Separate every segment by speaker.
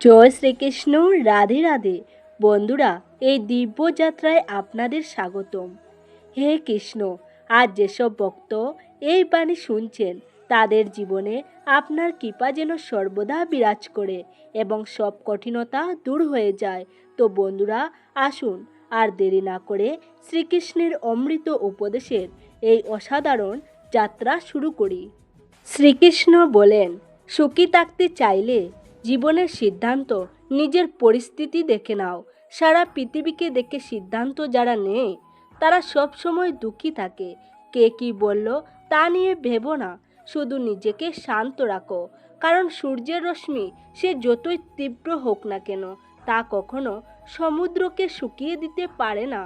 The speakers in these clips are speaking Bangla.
Speaker 1: জয় শ্রীকৃষ্ণ। রাধে রাধে। বন্ধুরা, এই দিব্য যাত্রায় আপনাদের স্বাগতম। হে কৃষ্ণ, আজ যেসব ভক্ত এই বাণী শুনছেন তাদের জীবনে আপনার কৃপা যেন সর্বদা বিরাজ করে এবং সব কঠিনতা দূর হয়ে যায়। তো বন্ধুরা, আসুন আর দেরি না করে শ্রীকৃষ্ণের অমৃত উপদেশের এই অসাধারণ যাত্রা শুরু করি। শ্রীকৃষ্ণ বলেন, সুখী থাকতে চাইলে জীবনের সিদ্ধান্ত নিজের পরিস্থিতি দেখে নাও। সারা পৃথিবীকে দেখে সিদ্ধান্ত যারা নেয় তারা সব সময় দুঃখী থাকে। কে কি বলল তা নিয়ে ভেবো না, শুধু নিজেকে শান্ত রাখো। কারণ সূর্যের রশ্মি সে যতই তীব্র হোক না কেন, তা কখনো সমুদ্রকে শুকিয়ে দিতে পারে না।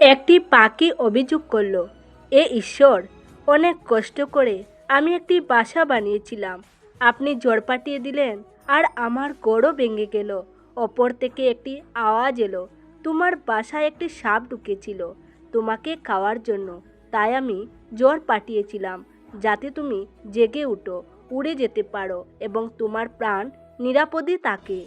Speaker 1: একটি পাখি অভিযোগ করল, এ ঈশ্বর, অনেক কষ্ট করে আমি একটি বাসা বানিয়েছিলাম, আপনি ঝড় পাঠিয়ে দিলেন আর আমার গড়ও ভেঙে গেল। অপর থেকে একটি আওয়াজ এলো, তোমার বাসায় একটি সাপ ঢুকেছিল তোমাকে খাওয়ার জন্য, তাই আমি ঝড় পাঠিয়েছিলাম যাতে তুমি জেগে উঠো, উড়ে যেতে পারো এবং তোমার প্রাণ নিরাপদে থাকে।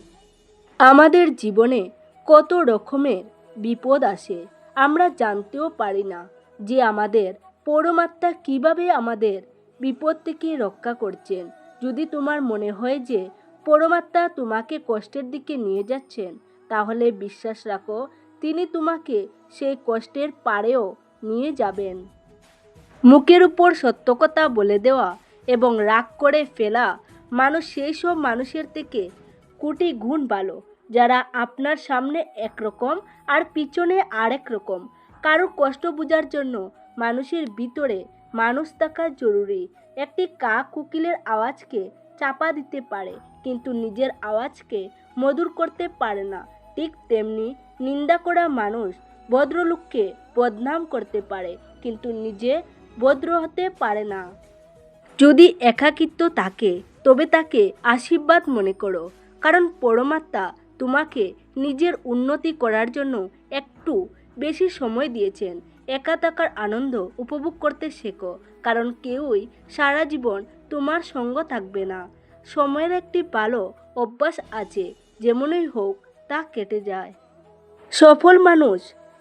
Speaker 1: আমাদের জীবনে কত রকমের বিপদ আসে, আমরা জানতেও পারি না যে আমাদের পরমাত্মা কিভাবে আমাদের বিপদ থেকে রক্ষা করছেন। যদি তোমার মনে হয় যে পরমাত্মা তোমাকে কষ্টের দিকে নিয়ে যাচ্ছেন, তাহলে বিশ্বাস রাখো তিনি তোমাকে সেই কষ্টের পারেও নিয়ে যাবেন। মুখের উপর সত্য কথা বলে দেওয়া এবং রাগ করে ফেলা মানুষ সেই সব মানুষের থেকে কোটি গুণ ভালো, যারা আপনার সামনে একরকম আর পিছনে আরেক রকম। কারোর কষ্ট বোঝার জন্য মানুষের ভিতরে মানুষ থাকা জরুরি। একটি কাক কোকিলের আওয়াজকে চাপা দিতে পারে কিন্তু নিজের আওয়াজকে মধুর করতে পারে না। ঠিক তেমনি নিন্দা করা মানুষ ভদ্রলোককে বদনাম করতে পারে কিন্তু নিজে ভদ্র হতে পারে না। যদি একাকিত্ব থাকে তবে তাকে আশীর্বাদ মনে করো, কারণ পরমাত্মা তোমাকে নিজের উন্নতি করার জন্য একটু বেশি সময় দিয়েছেন। একা থাকার আনন্দ উপভোগ করতে শেখো, কারণ কেউই সারা জীবন তোমার সঙ্গ থাকবে না। সময়ের একটি ভালো অভ্যাস আছে, যেমনই হোক তা কেটে যায়। সফল মানুষ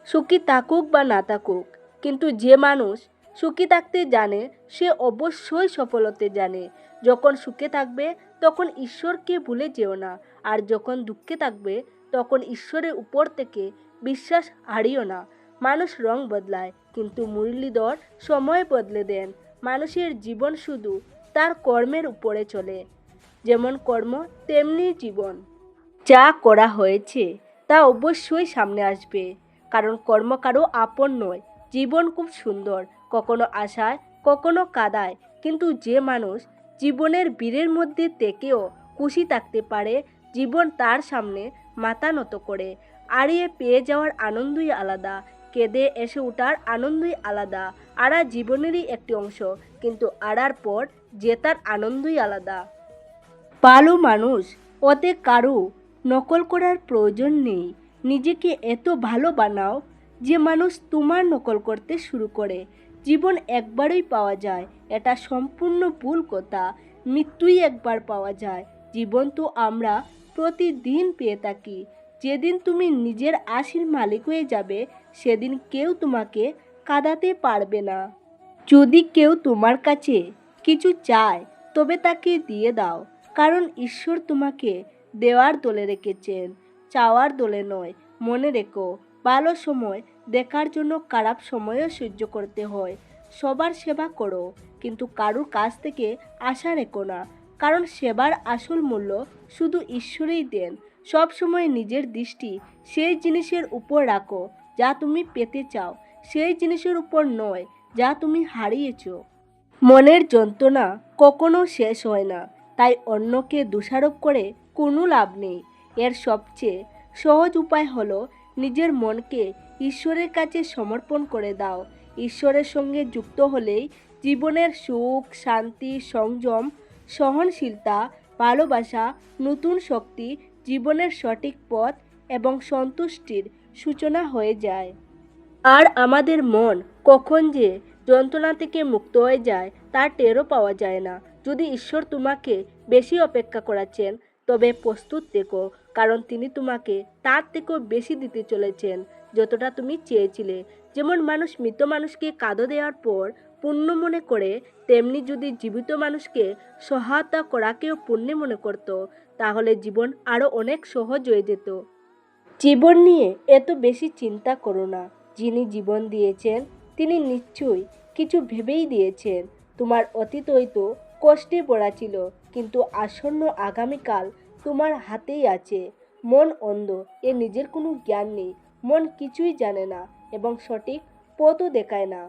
Speaker 1: সুখী থাকুক বা না থাকুক, কিন্তু যে মানুষ সুখী থাকতে জানে সে অবশ্যই সফল হতে জানে। যখন সুখে থাকবে তখন ঈশ্বরকে ভুলে যেও না, আর যখন দুঃখে থাকবে তখন ঈশ্বরের উপর থেকে বিশ্বাস হারিও না। মানুষ রং বদলায় কিন্তু মুরলীধর সময় বদলে দেন। মানুষের জীবন শুধু তার কর্মের উপরে চলে, যেমন কর্ম তেমনি জীবন। যা করা হয়েছে তা অবশ্যই সামনে আসবে, কারণ কর্ম কারো আপন নয়। জীবন খুব সুন্দর, কখনো আশায় কখনো কাদায়, কিন্তু যে মানুষ জীবনের ভিড়ের মধ্যে থেকেও খুশি থাকতে পারে, জীবন তার সামনে মাথা নত করে। হারিয়ে পেয়ে যাওয়ার আনন্দই আলাদা, কেঁদে এসে ওঠার আনন্দই আলাদা। আড়া জীবনেরই একটি অংশ, কিন্তু আড়ার পর জেতার আনন্দই আলাদা। ভালো মানুষ ওতে কারো নকল করার প্রয়োজন নেই। নিজেকে এত ভালো বানাও যে মানুষ তোমার নকল করতে শুরু করে। জীবন একবারই পাওয়া যায়, এটা সম্পূর্ণ ভুল কথা। মৃত্যুই একবার পাওয়া যায়, জীবন তো আমরা প্রতিদিন পেয়ে থাকি। যেদিন তুমি নিজের আশির মালিক হয়ে যাবে সেদিন কেউ তোমাকে কাঁদাতে পারবে না। যদি কেউ তোমার কাছে কিছু চায় তবে তাকে দিয়ে দাও, কারণ ঈশ্বর তোমাকে দেওয়ার দলে রেখেছেন, চাওয়ার দলে নয়। মনে রেখো, ভালো সময় দেখার জন্য খারাপ সময়ও সহ্য করতে হয়। সবার সেবা করো, কিন্তু কারোর কাছ থেকে আশা রেখো না, কারণ সেবার আসল মূল্য শুধু ঈশ্বরই দেন। সব সময় নিজের দৃষ্টি সেই জিনিসের উপর রাখো যা তুমি পেতে চাও, সেই জিনিসের উপর নয় যা তুমি হারিয়েছো। মনের যন্ত্রণা কখনো শেষ হয় না, তাই অন্যকে দোষারোপ করে কোনো লাভ নেই। এর সবচেয়ে সহজ উপায় হলো নিজের মনকে ঈশ্বরের কাছে সমর্পণ করে দাও। ঈশ্বরের সঙ্গে যুক্ত হলেই জীবনের সুখ, শান্তি, সংযম, সহনশীলতা, ভালোবাসা, নতুন শক্তি, জীবনের সঠিক পথ এবং সন্তুষ্টির সূচনা হয়ে যায়। আর আমাদের মন কখন যে যন্ত্রণা থেকে মুক্ত হয়ে যায় তার টেরও পাওয়া যায় না। যদি ঈশ্বর তোমাকে বেশি অপেক্ষা করাচ্ছেন তবে প্রস্তুত থেকো, কারণ তিনি তোমাকে তার থেকেও বেশি দিতে চলেছেন যতটা তুমি চেয়েছিলে। যেমন মানুষ মৃত মানুষকে কাঁদো দেওয়ার পর পুণ্য মনে করে, তেমনি যদি জীবিত মানুষকে সহায়তা করাকেও পুণ্য মনে করত, তাহলে জীবন আরও অনেক সহজ হয়ে যেত। জীবন নিয়ে এত বেশি চিন্তা করো না। যিনি জীবন দিয়েছেন তিনি নিশ্চয়ই কিছু ভেবেই দিয়েছেন। তোমার অতীত হয়তো কষ্টে ভরা ছিল, কিন্তু আসন্ন আগামীকাল তোমার হাতেই আছে। মন অন্ধ, এ নিজের কোনো জ্ঞান নেই। মন কিছুই জানে না এবং সঠিক পথও দেখায় না।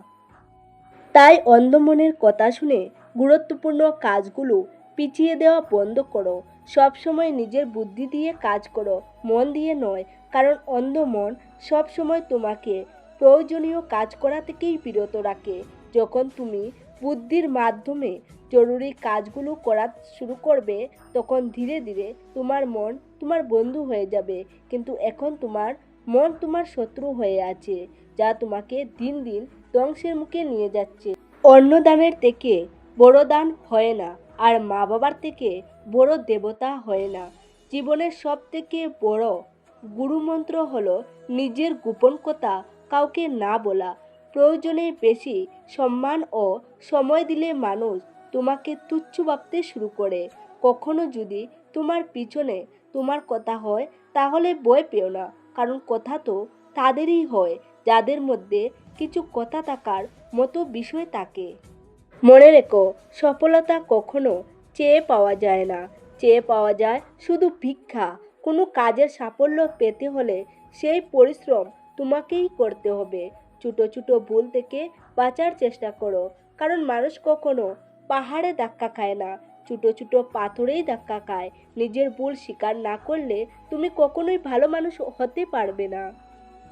Speaker 1: তাই অন্ধ মনের কথা শুনে গুরুত্বপূর্ণ কাজগুলো পিছিয়ে দেওয়া বন্ধ করো। সবসময় নিজের বুদ্ধি দিয়ে কাজ করো, মন দিয়ে নয়, কারণ অন্ধ মন সবসময় তোমাকে প্রয়োজনীয় কাজ করা থেকেই বিরত রাখে। যখন তুমি বুদ্ধির মাধ্যমে জরুরি কাজগুলো করা শুরু করবে, তখন ধীরে ধীরে তোমার মন তোমার বন্ধু হয়ে যাবে। কিন্তু এখন তোমার মন তোমার শত্রু হয়ে আছে, যা তোমাকে দিন দিন ধ্বংসের মুখে নিয়ে যাচ্ছে। অন্য দানের থেকে বড় দান হয় না, আর মা বাবার থেকে বড় দেবতা হয় না। জীবনের সব থেকে বড় গুরুমন্ত্র হলো নিজের গোপন কথা কাউকে না বলা। প্রয়োজনে বেশি সম্মান ও সময় দিলে মানুষ তোমাকে তুচ্ছ ভাবতে শুরু করে। কখনো যদি তোমার পিছনে তোমার কথা হয়, তাহলে ভয় পেও না, কারণ কথা তো তাদেরই হয় যাদের মধ্যে কিছু কথা থাকার মতো বিষয় থাকে। মনে রেখো, সফলতা কখনো চেয়ে পাওয়া যায় না, চেয়ে পাওয়া যায় শুধু ভিক্ষা। কোনো কাজের সাফল্য পেতে হলে সেই পরিশ্রম তোমাকেই করতে হবে। ছোটো ছোটো ভুল থেকে বাঁচার চেষ্টা করো, কারণ মানুষ কখনো পাহাড়ে ধাক্কা খায় না, ছোটো ছোটো পাথরেই ধাক্কা খায়। নিজের ভুল স্বীকার না করলে তুমি কখনোই ভালো মানুষ হতে পারবে না।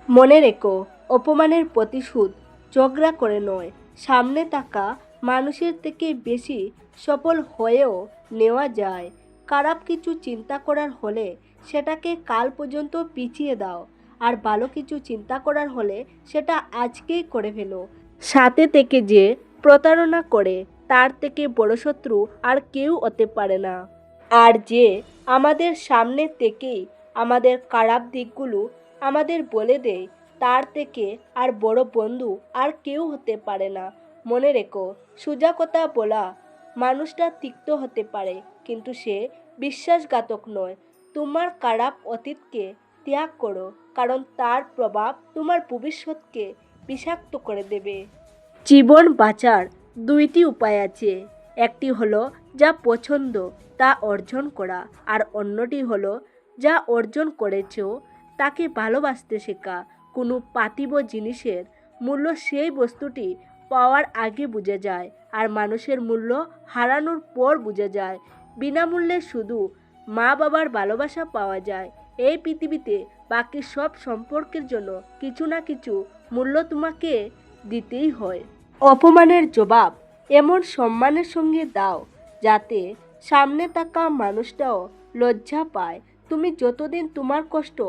Speaker 1: মনে রেখো, অপমানের প্রতিশোধ ঝগড়া করে নয়, সামনে থাকা মানুষের থেকে বেশি সফল হয়েও নেওয়া যায়। খারাপ কিছু চিন্তা করার হলে সেটাকে কাল পর্যন্ত পিছিয়ে দাও, আর ভালো কিছু চিন্তা করার হলে সেটা আজকেই করে ফেলো। সাথে থেকে যে প্রতারণা করে, তার থেকে বড় শত্রু আর কেউ হতে পারে না। আর যে আমাদের সামনে থেকেই আমাদের খারাপ দিকগুলো আমাদের বলে দেয়, তার থেকে আর বড় বন্ধু আর কেউ হতে পারে না। মনে রেখো, সোজা কথা বলা মানুষটা তিক্ত হতে পারে, কিন্তু সে বিশ্বাসঘাতক নয়। তোমার খারাপ অতীতকে ত্যাগ করো, কারণ তার প্রভাব তোমার ভবিষ্যৎকে বিষাক্ত করে দেবে। জীবন বাঁচার দুইটি উপায় আছে। একটি হলো যা পছন্দ তা অর্জন করা, আর অন্যটি হলো যা অর্জন করেছো তাকে ভালোবাসতে শেখা। কোনো পার্থিব জিনিসের মূল্য সেই বস্তুটি পাওয়ার আগে বোঝা যায়, আর মানুষের মূল্য হারানোর পর বোঝা যায়। বিনামূল্যে শুধু মা বাবার ভালোবাসা পাওয়া যায়। এই পৃথিবীতে বাকি সব সম্পর্কের জন্য কিছু না কিছু মূল্য তোমাকে দিতেই হয়। অপমানের জবাব এমন সম্মানের সঙ্গে দাও যাতে সামনে থাকা মানুষটাও লজ্জা পায়। তুমি যতদিন তোমার কষ্ট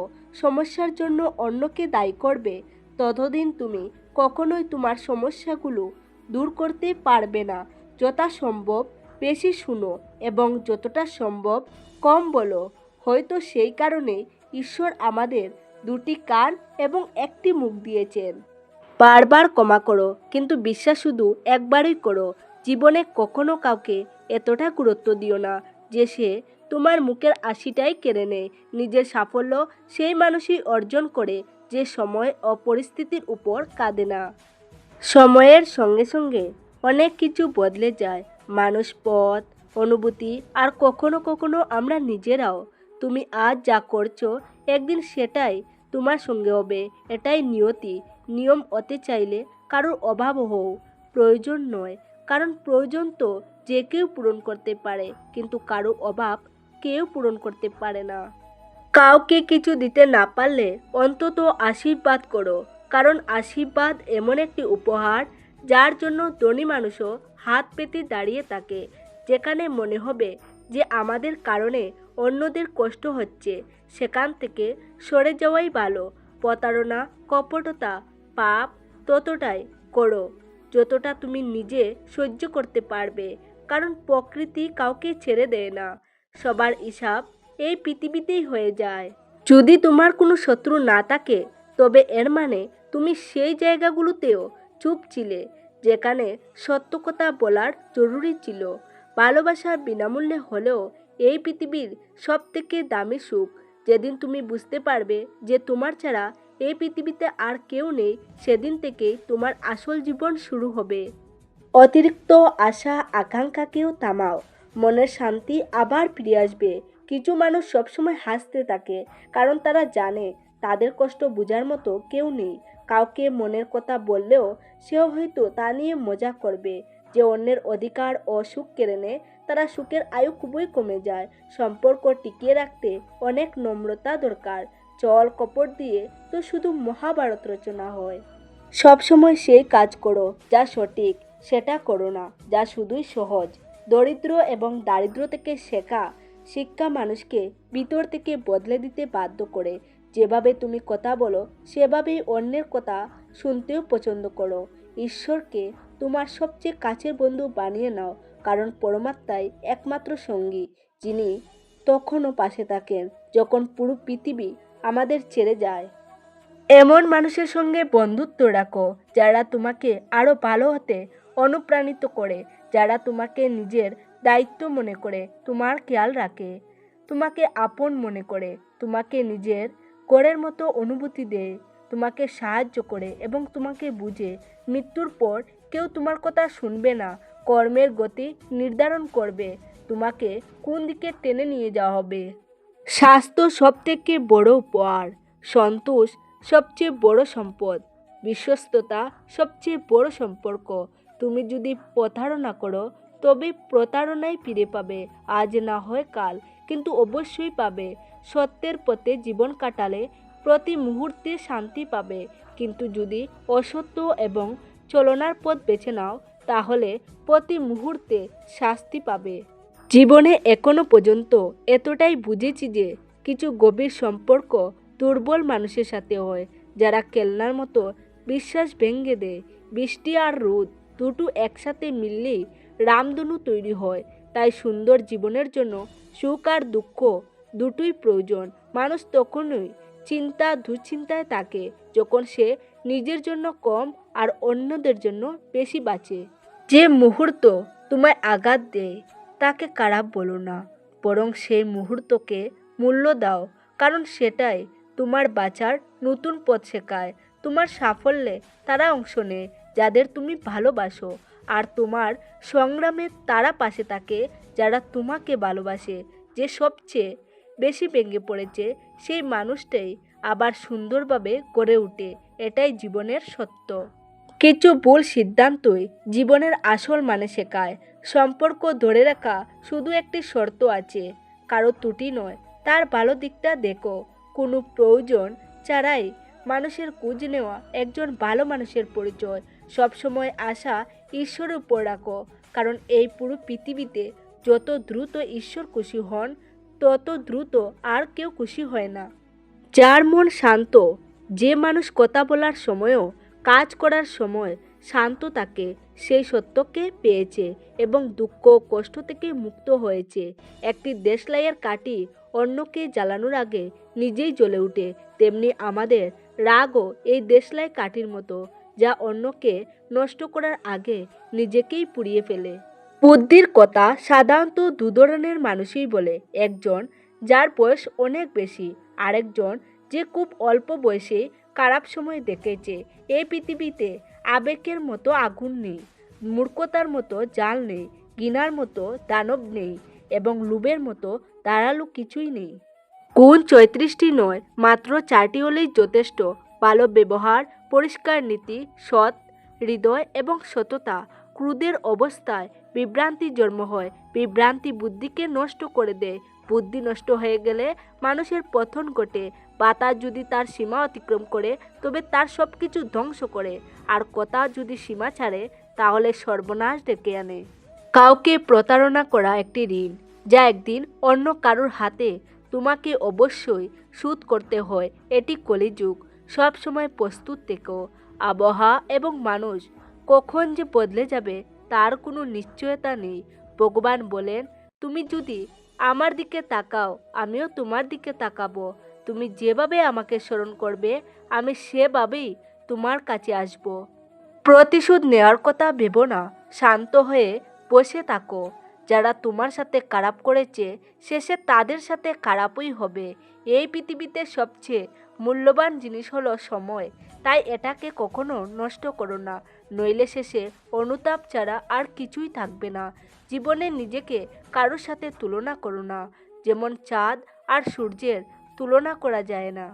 Speaker 1: সমস্যার জন্য অন্যকে দায়ী করবে, ততদিন তুমি কখনোই তোমার সমস্যাগুলো দূর করতে পারবে না। যথাসম্ভব বেশি শুনো এবং যতটা সম্ভব কম বলো। হয়তো সেই কারণে ঈশ্বর আমাদের দুটি কান এবং একটি মুখ দিয়েছেন। বারবার ক্ষমা করো, কিন্তু বিশ্বাস শুধু একবারই করো। জীবনে কখনো কাউকে এতটা গুরুত্ব দিও না যে সে তোমার মুখের হাসিটাই কেড়ে নেয়। নিজের সাফল্য সেই মানুষই অর্জন করে যে সময় ও পরিস্থিতির উপর কাঁদে না। সময়ের সঙ্গে সঙ্গে অনেক কিছু বদলে যায়, মানুষ, পথ, অনুভূতি, আর কখনো কখনো আমরা নিজেরাও। তুমি আজ যা করছো একদিন সেটাই তোমার সঙ্গে হবে, এটাই নিয়তি। নিয়ম হতে চাইলে কারোর অভাব হও, প্রয়োজন নয়, কারণ প্রয়োজন তো যে কেউ পূরণ করতে পারে, কিন্তু কারো অভাব কেউ পূরণ করতে পারে না। কাউকে কিছু দিতে না পারলে অন্তত আশীর্বাদ করো, কারণ আশীর্বাদ এমন একটি উপহার যার জন্য ধনী মানুষও হাত পেতে দাঁড়িয়ে থাকে। যেখানে মনে হবে যে আমাদের কারণে অন্যদের কষ্ট হচ্ছে, সেখান থেকে সরে যাওয়াই ভালো। প্রতারণা, কপটতা, পাপ ততটাই করো যতটা তুমি নিজে সহ্য করতে পারবে, কারণ প্রকৃতি কাউকে ছেড়ে দেয় না। সবার হিসাব এই পৃথিবীতেই হয়ে যায়। যদি তোমার কোনো শত্রু না থাকে, তবে এর মানে তুমি সেই জায়গাগুলোতেও চুপ ছিলে যেখানে সত্য কথা বলার জরুরি ছিল। ভালোবাসা বিনামূল্যে হলেও এই পৃথিবীর সবথেকে দামি সুখ যেদিন তুমি বুঝতে পারবে যে তোমার ছাড়া এই পৃথিবীতে আর কেউ নেই, সেদিন থেকেই তোমার আসল জীবন শুরু হবে। অতিরিক্ত আশা আকাঙ্ক্ষাকেও থামাও, মনের শান্তি আবার ফিরে আসবে। কিছু মানুষ সবসময় হাসতে থাকে কারণ তারা জানে তাদের কষ্ট বোঝার মতো কেউ নেই। কাউকে মনের কথা বললেও সেও হয়তো তা নিয়ে মজা করবে। যে অন্যের অধিকার ও সুখ কেড়ে নেয়, তারা সুখের আয়ু খুবই কমে যায়। সম্পর্ক টিকিয়ে রাখতে অনেক নম্রতা দরকার। চল কপট দিয়ে তো শুধু মহাভারত রচনা হয়। সবসময় সেই কাজ করো যা সঠিক, সেটা করো না যা শুধুই সহজ। দরিদ্র এবং দারিদ্র থেকে শেখা শিক্ষা মানুষকে ভিতর থেকে বদলে দিতে বাধ্য করে। যেভাবে তুমি কথা বলো সেভাবেই অন্যের কথা শুনতেও পছন্দ করো। ঈশ্বরকে তোমার সবচেয়ে কাছের বন্ধু বানিয়ে নাও, কারণ পরমাত্মাই একমাত্র সঙ্গী যিনি তখনও পাশে থাকেন যখন পুরো পৃথিবী আমাদের ছেড়ে যায়। এমন মানুষের সঙ্গে বন্ধুত্ব রাখো যারা তোমাকে আরও ভালো হতে অনুপ্রাণিত করে, যারা তোমাকে নিজের দায়িত্ব মনে করে তোমার খেয়াল রাখে, তোমাকে আপন মনে করে, তোমাকে নিজের ঘরের মতো অনুভূতি দেয়, তোমাকে সাহায্য করে এবং তোমাকে বুঝে। মৃত্যুর পর কেউ তোমার কথা শুনবে না, কর্মের গতি নির্ধারণ করবে তোমাকে কোন দিকে টেনে নিয়ে যাওয়া হবে। স্বাস্থ্য সবথেকে বড় উপহার, সন্তোষ সবচেয়ে বড় সম্পদ, বিশ্বস্ততা সবচেয়ে বড় সম্পর্ক। তুমি যদি প্রতারণা করো তবে প্রতারণাই ফিরে পাবে, আজ না হয় কাল, কিন্তু অবশ্যই পাবে। সত্যের পথে জীবন কাটালে প্রতি মুহূর্তে শান্তি পাবে, কিন্তু যদি অসত্য এবং চলনার পথ বেছে নাও তাহলে প্রতি মুহূর্তে শাস্তি পাবে। জীবনে এখনো পর্যন্ত এতটাই বুঝেছি যে কিছু গভীর সম্পর্ক দুর্বল মানুষের সাথে হয়, যারা খেলনার মতো বিশ্বাস ভেঙে দেয়। বৃষ্টি আর রোদ দুটো একসাথে মিললেই রামধনু তৈরি হয়। তাই সুন্দর জীবনের জন্য সুখ আর দুঃখ দুটোই প্রয়োজন। মানুষ তখনই দুশ্চিন্তায় থাকে যখন সে নিজের জন্য কম আর অন্যদের জন্য বেশি বাঁচে। যে মুহূর্ত তোমায় আঘাত দেয় তাকে খারাপ বলো না, বরং সেই মুহূর্তকে মূল্য দাও, কারণ সেটাই তোমার বাঁচার নতুন পথ শেখায়। তোমার সাফল্যে তারা অংশ নেয় যাদের তুমি ভালোবাসো, আর তোমার সংগ্রামে তারা পাশে থাকে যারা তোমাকে ভালোবাসে। যে সবচেয়ে বেশি ভেঙে পড়েছে সেই মানুষটাই আবার সুন্দরভাবে গড়ে ওঠে, এটাই জীবনের সত্য। কিছু ভুল সিদ্ধান্তই জীবনের আসল মানে শেখায়। সম্পর্ক ধরে রাখা শুধু একটি শর্ত আছে, কারো ত্রুটি নয়, তার ভালো দিকটা দেখো। কোনো প্রয়োজন ছাড়াই মানুষের খোঁজ নেওয়া একজন ভালো মানুষের পরিচয়। সবসময় আশা ঈশ্বরের উপর রাখো, কারণ এই পুরো পৃথিবীতে যত দ্রুত ঈশ্বর খুশি হন তত দ্রুত আর কেউ খুশি হয় না। যার মন শান্ত, যে মানুষ কথা বলার সময়ও কাজ করার সময় শান্ত থাকে, সেই সত্যকে পেয়েছে এবং দুঃখ কষ্ট থেকে মুক্ত হয়েছে। একটি দেশলাইয়ের কাঠি অন্যকে জ্বালানোর আগে নিজেই জ্বলে ওঠে, তেমনি আমাদের রাগও এই দেশলাই কাঠির মতো, যা অন্যকে নষ্ট করার আগে নিজেকেই পুড়িয়ে ফেলে। বুদ্ধির কথা সাধারণত দু ধরনের মানুষই বলে, একজন যার বয়স অনেক বেশি, আরেকজন যে খুব অল্প বয়সে খারাপ সময় দেখেছে। এই পৃথিবীতে আবেগের মতো আগুন নেই, মূর্খতার মতো জাল নেই, ঘৃণার মতো দানব নেই এবং লোভের মতো ধারালো কিছুই নেই। গুণ ৩৬টি নয়, মাত্র 4টি হলেই যথেষ্ট। ভালো ব্যবহার, পরিষ্কার নীতি, সৎ হৃদয় এবং সততা। ক্রোধের অবস্থায় বিভ্রান্তি জন্ম হয়, বিভ্রান্তি বুদ্ধিকে নষ্ট করে দেয়, বুদ্ধি নষ্ট হয়ে গেলে মানুষের পতন ঘটে। বাতাস যদি তার সীমা অতিক্রম করে তবে তার সব কিছু ধ্বংস করে, আর কথা যদি সীমা ছাড়ে তাহলে সর্বনাশ ডেকে আনে। কাউকে প্রতারণা করা একটি ঋণ, যা একদিন অন্য কারোর হাতে তোমাকে অবশ্যই শোধ করতে হয়। এটি কলিযুগ, সব সময় প্রস্তুত থেকো। আবহাওয়া এবং মানুষ কখন যে বদলে যাবে তার কোনো নিশ্চয়তা নেই। ভগবান বলেন, তুমি যদি আমার দিকে তাকাও, আমিও তোমার দিকে তাকাবো। তুমি যেভাবে আমাকে স্মরণ করবে আমি সেভাবেই তোমার কাছে আসব। প্রতিশোধ নেওয়ার কথা ভেবো না, শান্ত হয়ে বসে থাকো। যারা তোমার সাথে খারাপ করেছে শেষে তাদের সাথে খারাপই হবে। এই পৃথিবীতে সবচেয়ে মূল্যবান জিনিস হলো সময়, তাই এটাকে কখনো নষ্ট করো না, নইলে শেষে অনুতাপ ছাড়া আর কিছুই থাকবে না। জীবনে নিজেকে কারোর সাথে তুলনা করো না, যেমন চাঁদ আর সূর্যের তুলনা করা যায় না,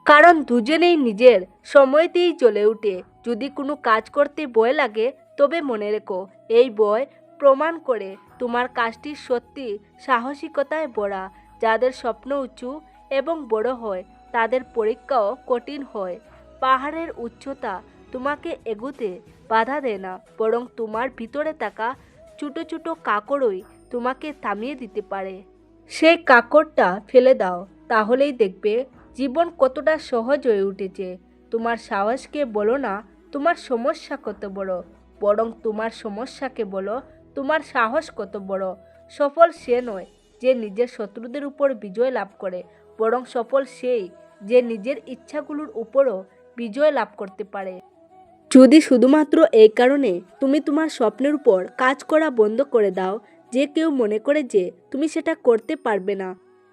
Speaker 1: কারণ দুজনেই নিজের সময়তেই জ্বলে ওঠে। যদি কোনো কাজ করতে ভয় লাগে তবে মনে রেখো এই ভয় প্রমাণ করে তোমার কাজটি সত্যি সাহসিকতায় ভরা। যাদের স্বপ্ন উঁচু এবং বড় হয় তাদের পরীক্ষাও কঠিন হয়। পাহাড়ের উচ্চতা তোমাকে এগোতে বাধা দেয় না, বরং তোমার ভিতরে থাকা ছোটো ছোটো কাঁকড়ই তোমাকে থামিয়ে দিতে পারে। সেই কাঁকড়টা ফেলে দাও, তাহলেই দেখবে জীবন কতটা সহজ হয়ে উঠেছে। তোমার সাহসকে বলো না তোমার সমস্যা কত বড়, বরং তোমার সমস্যাকে বলো তোমার সাহস কত বড়। সফল সে নয় যে নিজের শত্রুদের উপর বিজয় লাভ করে, বরং সফল সেই যে নিজের ইচ্ছাগুলোর উপরও বিজয় লাভ করতে পারে। যদি শুধুমাত্র এই কারণে তুমি তোমার স্বপ্নের উপর কাজ করা বন্ধ করে দাও যে কেউ মনে করে যে তুমি সেটা করতে পারবে না,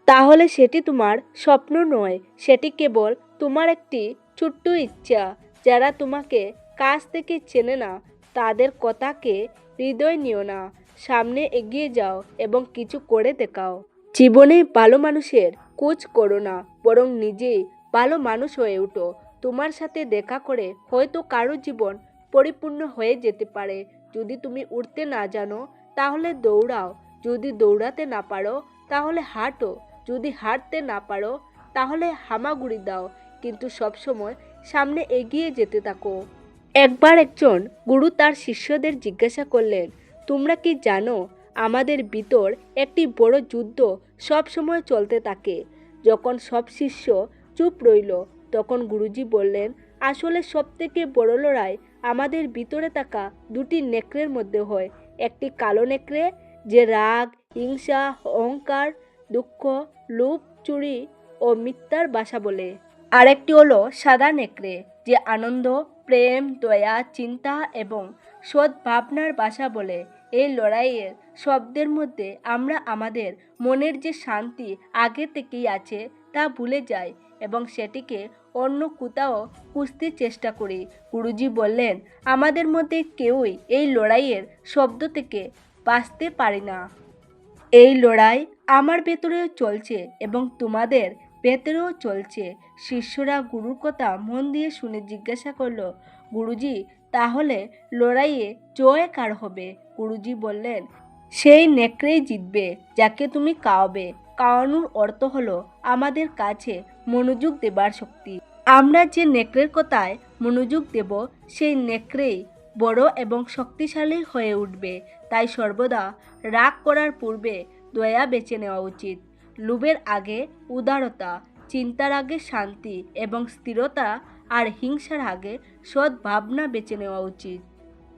Speaker 1: তাহলে সেটি তোমার স্বপ্ন নয়, সেটি কেবল তোমার একটি ছোট্ট ইচ্ছা। যারা তোমাকে কাছ থেকে চেনে না তাদের কথাকে হৃদয় নিও না, সামনে এগিয়ে যাও এবং কিছু করে দেখাও। জীবনে ভালো মানুষের খোঁজ করো না, বরং নিজেই ভালো মানুষ হয়ে ওঠো। তোমার সাথে দেখা করে হয়তো কারো জীবন পরিপূর্ণ হয়ে যেতে পারে। যদি তুমি উঠতে না জানো তাহলে দৌড়াও, যদি দৌড়াতে না পারো তাহলে হাঁটো, যদি হাঁটতে না পারো তাহলে হামাগুড়ি দাও, কিন্তু সবসময় সামনে এগিয়ে যেতে থাকো। একবার একজন গুরু তার শিষ্যদের জিজ্ঞাসা করলেন, তোমরা কি জানো আমাদের ভিতর একটি বড় যুদ্ধ সব সময় চলতে থাকে। যখন সব শিষ্য চুপ রইল তখন গুরুজি বললেন, আসলে সবথেকে বড় লড়াই আমাদের ভিতরে থাকা দুটি নেকড়ের মধ্যে হয়। একটি কালো নেকড়ে যে রাগ, হিংসা, অহংকার, দুঃখ, লোভ, চুরি ও মিথ্যার বাসা বলে। আরেকটি হলো সাদা নেকড়ে যে আনন্দ, প্রেম, দয়া, চিন্তা এবং সদ্ভাবনার বাসা বলে। এই লড়াইয়ের শব্দের মধ্যে আমরা আমাদের মনের যে শান্তি আগে থেকেই আছে তা ভুলে যাই এবং সেটিকে অন্য কোথাও খুঁজতে চেষ্টা করি। গুরুজি বললেন, আমাদের মধ্যে কেউই এই লড়াইয়ের শব্দ থেকে বাঁচতে পারি না। এই লড়াই আমার ভেতরেও চলছে এবং তোমাদের ভেতরেও চলছে। শিষ্যরা গুরুর কথা মন দিয়ে শুনে জিজ্ঞাসা করলো, গুরুজি তাহলে লড়াইয়ে জয় কার হবে? গুরুজি বললেন, সেই নেকড়েই জিতবে যাকে তুমি খাওয়াবে। খাওয়ানোর অর্থ হলো আমাদের কাছে মনোযোগ দেবার শক্তি। আমরা যে নেকড়ের কথায় মনোযোগ দেব সেই নেকড়েই বড় এবং শক্তিশালী হয়ে উঠবে। তাই সর্বদা রাগ করার পূর্বে দয়া বেছে নেওয়া উচিত। লোভের আগে উদারতা, চিন্তার আগে শান্তি এবং স্থিরতা, আর হিংসার আগে সদ্ভাবনা বেছে নেওয়া উচিত।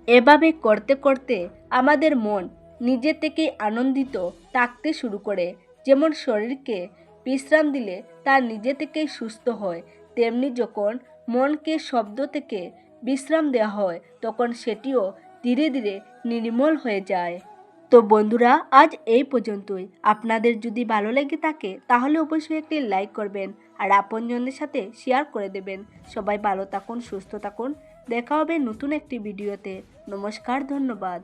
Speaker 1: এভাবে করতে করতে আমাদের মন নিজে থেকেই আনন্দিত থাকতে শুরু করে। যেমন শরীরকে বিশ্রাম দিলে তা নিজে থেকেই সুস্থ হয়, তেমনি যখন মনকে শব্দ থেকে বিশ্রাম দেওয়া হয় তখন সেটিও ধীরে ধীরে নির্মল হয়ে যায়। তো বন্ধুরা, আজ এই পর্যন্তই। আপনাদের যদি ভালো লেগে থাকে তাহলে অবশ্যই একটি লাইক করবেন আর আপনজনদের সাথে শেয়ার করে দেবেন। সবাই ভালো থাকুন, সুস্থ থাকুন। দেখা হবে নতুন একটি ভিডিওতে। নমস্কার, ধন্যবাদ।